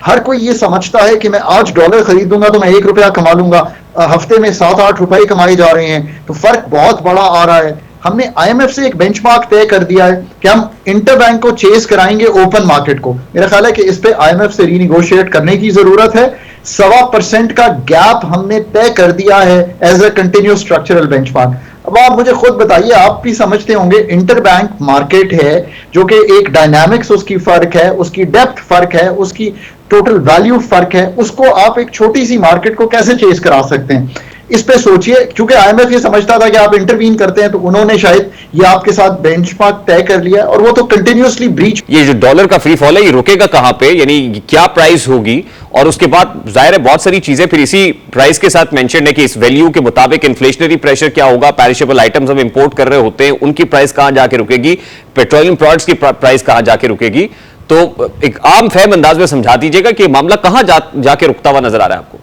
हर कोई ये समझता है कि मैं आज डॉलर खरीदूंगा तो मैं 1 रुपया कमा लूंगा, हफ्ते में 7-8 रुपए कमाए जा रहे हैं, तो फर्क बहुत बड़ा आ रहा है। हमने आईएमएफ से एक बेंचमार्क तय कर दिया है कि हम इंटरबैंक को चेस कराएंगे ओपन मार्केट को। मेरा ख्याल है कि इस पे आईएमएफ से रीनिगोशिएट करने की जरूरत है। 1.25% का गैप हमने तय कर दिया है as a continuous structural benchmark. अब आप मुझे खुद बताइए, आप भी समझते होंगे इंटरबैंक मार्केट है जो कि एक डायनामिक्स उसकी फर्क है, उसकी डेप्थ फर्क है, उसकी टोटल वैल्यू फर्क है, उसको आप एक छोटी सी मार्केट को कैसे चेस करा सकते हैं? इस पे सोचिए। क्योंकि आईएमएफ ये समझता था कि आप इंटरवीन करते हैं, तो उन्होंने शायद ये आपके साथ बेंचमार्क तय कर लिया और वो तो कंटिन्यूअसली ब्रीच। ये जो डॉलर का फ्री फॉल है ये रुकेगा कहां पे, यानी क्या प्राइस होगी? और उसके बाद जाहिर है बहुत सारी चीजें फिर इसी प्राइस के साथ मेंशन है कि इस वैल्यू के मुताबिक इन्फ्लेशनरी प्रेशर क्या होगा, पेरिशेबल आइटम्स हम इंपोर्ट कर रहे होते हैं उनकी प्राइस कहां जाके रुकेगी, पेट्रोलियम प्रोडक्ट्स की प्राइस कहां जाके रुकेगी। तो एक आम फहम अंदाज में समझा दीजिएगा कि मामला कहां जाके रुकता हुआ नजर आ रहा है आपको?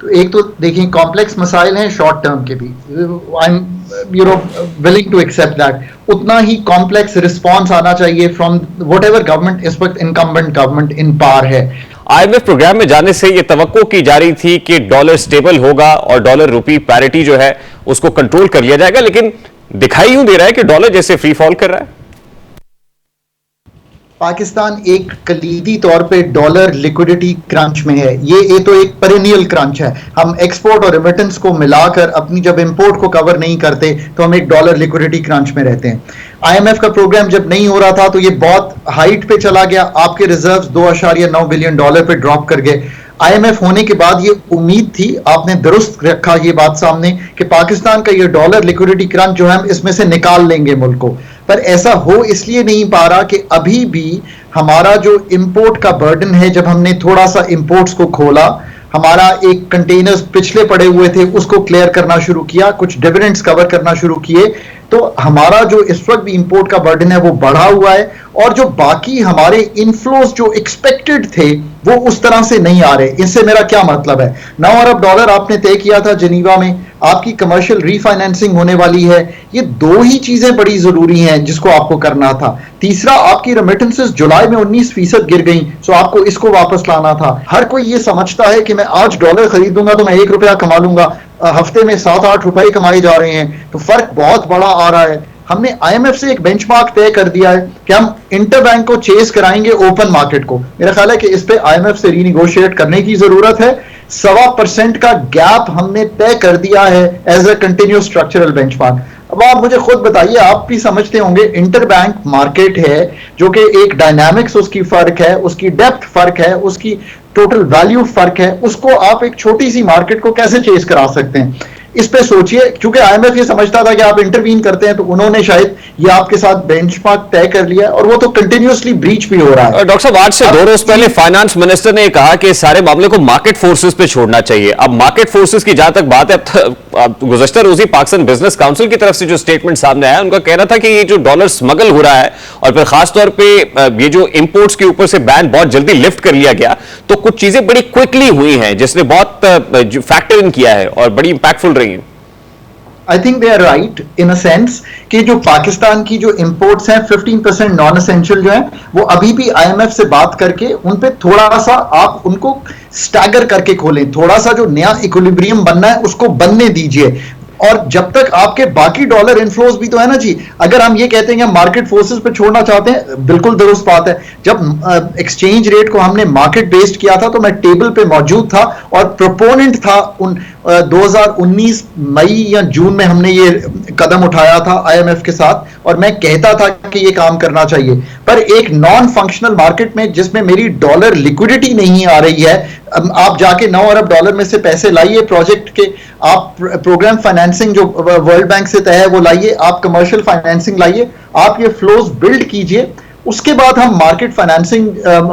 तो एक तो देखिए कॉम्प्लेक्स मसाइल हैं शॉर्ट टर्म के भी, I am willing to accept that. उतना ही कॉम्प्लेक्स रिस्पॉन्स आना चाहिए फ्रॉम व्हाटएवर गवर्नमेंट इस वक्त इनकम्बेंट गवर्नमेंट इन पावर है। आईएमएफ प्रोग्राम में जाने से यह तवक्को की जा रही थी कि डॉलर स्टेबल होगा और डॉलर रुपी पैरिटी जो है उसको कंट्रोल कर लिया जाएगा, लेकिन दिखाई यूं दे रहा है कि डॉलर जैसे फ्री फॉल कर रहा है। पाकिस्तान एक कलीदी तौर पे डॉलर लिक्विडिटी क्रंच में है। ये तो एक पेरिनियल क्रंच है। हम एक्सपोर्ट और रिमिटेंस को मिलाकर अपनी जब इंपोर्ट को कवर नहीं करते तो हम एक डॉलर लिक्विडिटी क्रंच में रहते हैं। आईएमएफ का प्रोग्राम जब नहीं हो रहा था तो ये बहुत हाइट पे चला गया, आपके रिजर्व्स 2.9 बिलियन डॉलर पे ड्रॉप कर गए। आईएमएफ होने के बाद ये उम्मीद थी, आपने दुरुस्त रखा ये बात सामने, कि पाकिस्तान का ये डॉलर लिक्विडिटी क्रंच जो है हम इसमें से निकाल लेंगे मुल्क को, पर ऐसा हो इसलिए नहीं पा रहा कि अभी भी हमारा जो इंपोर्ट का बर्डन है, जब हमने थोड़ा सा इंपोर्ट्स को खोला, हमारा एक कंटेनर्स पिछले पड़े हुए थे उसको क्लियर करना शुरू किया, कुछ डिविडेंड्स कवर करना शुरू किए, तो हमारा जो इस वक्त भी इंपोर्ट का बर्डन है वो बढ़ा हुआ है। और जो बाकी हमारे इनफ्लोज जो एक्सपेक्टेड थे वो उस तरह से नहीं आ रहे। इससे मेरा क्या मतलब है, 9 अरब डॉलर आपने तय किया था जिनीवा में, आपकी कमर्शियल रीफाइनेंसिंग होने वाली है। ये दो ही चीजें बड़ी जरूरी हैं जिसको आपको करना था। तीसरा, आपकी रेमिटेंसेस जुलाई में 19% गिर गई, सो आपको इसको वापस लाना था। हर कोई ये समझता है कि मैं आज डॉलर खरीदूंगा तो मैं 1 रुपया कमा लूंगा, हफ्ते में 7-8 रुपए कमाए जा रहे हैं, तो फर्क बहुत बड़ा आ रहा है। हमने आईएमएफ से एक बेंचमार्क तय कर दिया है कि हम इंटरबैंक को चेस कराएंगे ओपन मार्केट को। मेरा ख्याल है कि इस पे आईएमएफ से रीनिगोशिएट करने की जरूरत है। 1.25% का गैप हमने तय कर दिया है as a continuous structural benchmark. अब आप मुझे खुद बताइए, आप भी समझते होंगे इंटरबैंक मार्केट है जो कि एक डायनामिक्स उसकी फर्क है, उसकी डेप्थ फर्क है, उसकी टोटल वैल्यू फर्क है, उसको आप एक छोटी सी मार्केट को कैसे चेस करा सकते हैं? इस पे सोचिए। क्योंकि आईएमएफ ये समझता था कि आप इंटरवीन करते हैं, तो उन्होंने शायद ये आपके साथ बेंचमार्क तय कर लिया और वो तो कंटिन्यूअसली ब्रीच भी हो रहा है। डॉक्टर साहब, आज से 2 रोज पहले फाइनेंस मिनिस्टर ने कहा कि सारे मामले को मार्केट फोर्सेस पे छोड़ना चाहिए। अब मार्केट फोर्सेस की जहां तक बात है, गुज़श्ता रोज ही पाकिस्तान बिजनेस काउंसिल की तरफ से जो स्टेटमेंट सामने आया, उनका कहना था कि ये जो डॉलर स्मगल हो रहा है और फिर खासतौर पर ये जो इंपोर्ट्स के ऊपर से बैन बहुत जल्दी लिफ्ट कर लिया गया, तो कुछ चीजें बड़ी क्विकली हुई हैं जिसने बहुत फैक्टर इन किया है और बड़ी इंपैक्टफुल रही हैं। I think they are right in a sense कि जो पाकिस्तान की जो इंपोर्ट्स हैं 15% नॉन एसेंशियल जो है, वो अभी भी आईएमएफ से बात करके उन पे थोड़ा सा आप उनको स्टैगर करके खोलें, थोड़ा सा जो नया इक्विलिब्रियम बनना है उसको बनने दीजिए। और जब तक आपके बाकी डॉलर इनफ्लोज भी तो है ना जी, अगर हम ये कहते हैं कि मार्केट फोर्सेस पे छोड़ना चाहते हैं, बिल्कुल दुरुस्त बात है। जब एक्सचेंज रेट को हमने मार्केट बेस्ड किया था तो मैं टेबल पे मौजूद था और प्रोपोनेंट था उन 2019 मई या जून में हमने ये कदम उठाया था आईएमएफ के साथ, और मैं कहता था कि ये काम करना चाहिए। पर एक नॉन फंक्शनल मार्केट में जिसमें मेरी डॉलर लिक्विडिटी नहीं आ रही है, आप जाके 9 अरब डॉलर में से पैसे लाइए प्रोजेक्ट के, आप प्रोग्राम फाइनेंसिंग जो वर्ल्ड बैंक से तय है वो लाइए, आप कमर्शियल फाइनेंसिंग लाइए, आप ये फ्लोज बिल्ड कीजिए, उसके बाद हम market financing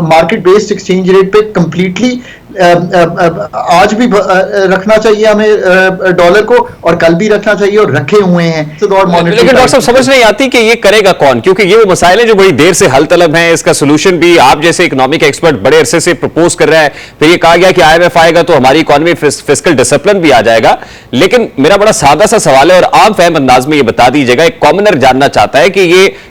market based exchange rate पे कंप्लीटली आज भी रखना चाहिए हमें डॉलर को, और कल भी रखना चाहिए, और रखे हुए हैं। लेकिन डॉक्टर साहब समझ नहीं आती कि ये करेगा कौन, क्योंकि ये वो मसाइल है जो बड़ी देर से हल तलब हैं। इसका सोल्यूशन भी आप जैसे इकोनॉमिक एक्सपर्ट बड़े अरसे से प्रपोज कर रहा है, फिर ये कहा गया कि IMF आएगा तो हमारी इकोनॉमी फिस्कल डिसिप्लिन भी आ जाएगा। लेकिन मेरा बड़ा सादा सा सवाल है और आम फहम अंदाज में ये बता दीजिएगा, एक कॉमनर जानना चाहता है कि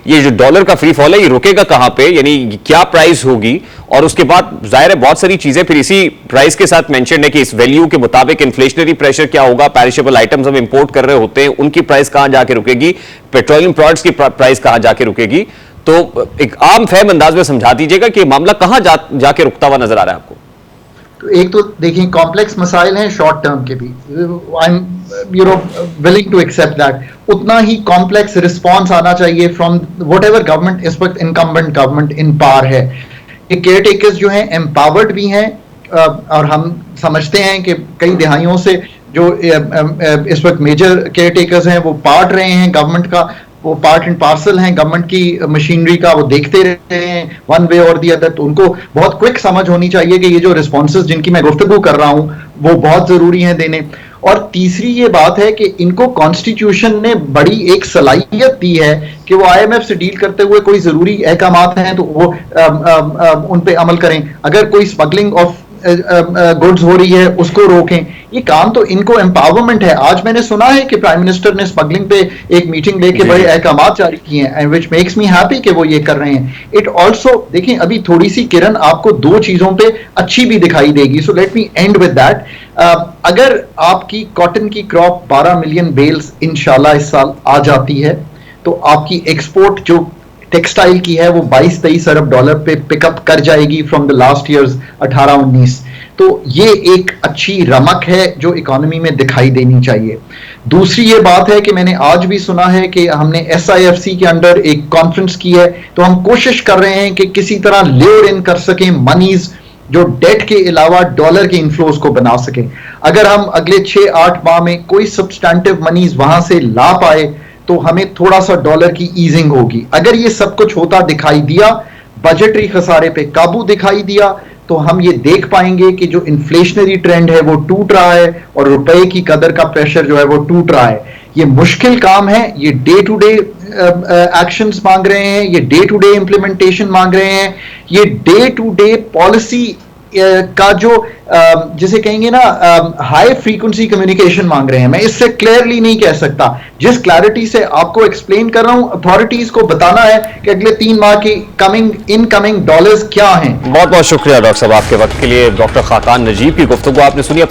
ये जो डॉलर का फ्री फॉल है ये रुकेगा कहां पे, यानी क्या प्राइस होगी, और उसके बाद जाहिर है बहुत सारी चीजें फिर इसी प्राइस के साथ मेंशन है कि इस वैल्यू के मुताबिक इन्फ्लेशनरी प्रेशर क्या होगा, पेरिशेबल आइटम्स हम इंपोर्ट कर रहे होते हैं उनकी प्राइस कहां जाके रुकेगी, पेट्रोलियम प्रोडक्ट्स की प्राइस कहां जाके रुकेगी। तो एक आम फहम अंदाज में समझा दीजिएगा कि मामला कहां जाके रुकता हुआ नजर आ रहा है आपको। तो एक तो देखिए कॉम्प्लेक्स मसाइल हैं शॉर्ट टर्म के भी, I am willing to accept that, उतना ही कॉम्प्लेक्स रिस्पॉन्स आना चाहिए फ्रॉम वट एवर गवर्नमेंट इस वक्त इनकम्बेंट गवर्नमेंट इन पावर है। ये केयर टेकर्स जो हैं एम्पावर्ड भी हैं, और हम समझते हैं कि कई दिहाइयों से जो इस वक्त मेजर केयर टेकर्स हैं वो पार्ट रहे हैं गवर्नमेंट का, वो पार्ट एंड पार्सल हैं गवर्नमेंट की मशीनरी का, वो देखते रहे हैं वन वे और दी अदर। तो उनको बहुत क्विक समझ होनी चाहिए कि ये जो रिस्पॉन्सेज जिनकी मैं गुफ्तगू कर रहा हूं वो बहुत जरूरी हैं देने। और तीसरी ये बात है कि इनको कॉन्स्टिट्यूशन ने बड़ी एक सलाहियत दी है कि वो IMF से डील करते हुए कोई जरूरी अहकामात हैं तो वो उन पे अमल करें, अगर कोई स्मगलिंग ऑफ गुड्स हो रही है उसको रोकें। ये काम तो इनको एम्पावरमेंट है। आज मैंने सुना है कि प्राइम मिनिस्टर ने स्मगलिंग पे एक मीटिंग लेके बड़े अहकामात जारी किए हैं, व्हिच मेक्स मी हैप्पी कि वो ये कर रहे हैं। इट ऑल्सो देखिए अभी थोड़ी सी किरण आपको दो चीजों पे अच्छी भी दिखाई देगी, so let me and with that. अगर आपकी कॉटन की क्रॉप 12 मिलियन बेल्स इंशाल्लाह इस साल आ जाती है तो आपकी एक्सपोर्ट जो टेक्सटाइल की है वो 22-23 अरब डॉलर पे पिकअप कर जाएगी फ्रॉम द लास्ट ईयर्स 18-19। तो ये एक अच्छी रमक है जो इकोनॉमी में दिखाई देनी चाहिए। दूसरी ये बात है कि मैंने आज भी सुना है कि हमने SIFC के अंडर एक कॉन्फ्रेंस की है, तो हम कोशिश कर रहे हैं कि किसी तरह लेयर इन कर सकें मनीज जो डेट के अलावा डॉलर के इन्फ्लोज को बना सकें। अगर हम अगले 6-8 माह में कोई सब्सटैंटिव मनीज वहां से ला पाए तो हमें थोड़ा सा डॉलर की ईजिंग होगी। अगर ये सब कुछ होता दिखाई दिया, बजटरी खसारे पे काबू दिखाई दिया, तो हम ये देख पाएंगे कि जो इन्फ्लेशनरी ट्रेंड है वो टूट रहा है और रुपए की कदर का प्रेशर जो है वो टूट रहा है। ये मुश्किल काम है, ये डे टू डे एक्शंस मांग रहे हैं, ये डे टू डे इंप्लीमेंटेशन मांग रहे हैं, ये डे टू डे पॉलिसी का जो जिसे कहेंगे ना हाई फ्रीक्वेंसी कम्युनिकेशन मांग रहे हैं। मैं इससे क्लियरली नहीं कह सकता। जिस क्लैरिटी से आपको एक्सप्लेन कर रहा हूं, अथॉरिटीज को बताना है कि अगले 3 माह की इनकमिंग डॉलर्स क्या हैं। बहुत बहुत शुक्रिया डॉक्टर साहब आपके वक्त के लिए। डॉक्टर खाकान नजीब की गुफ्तगू आपने सुनी।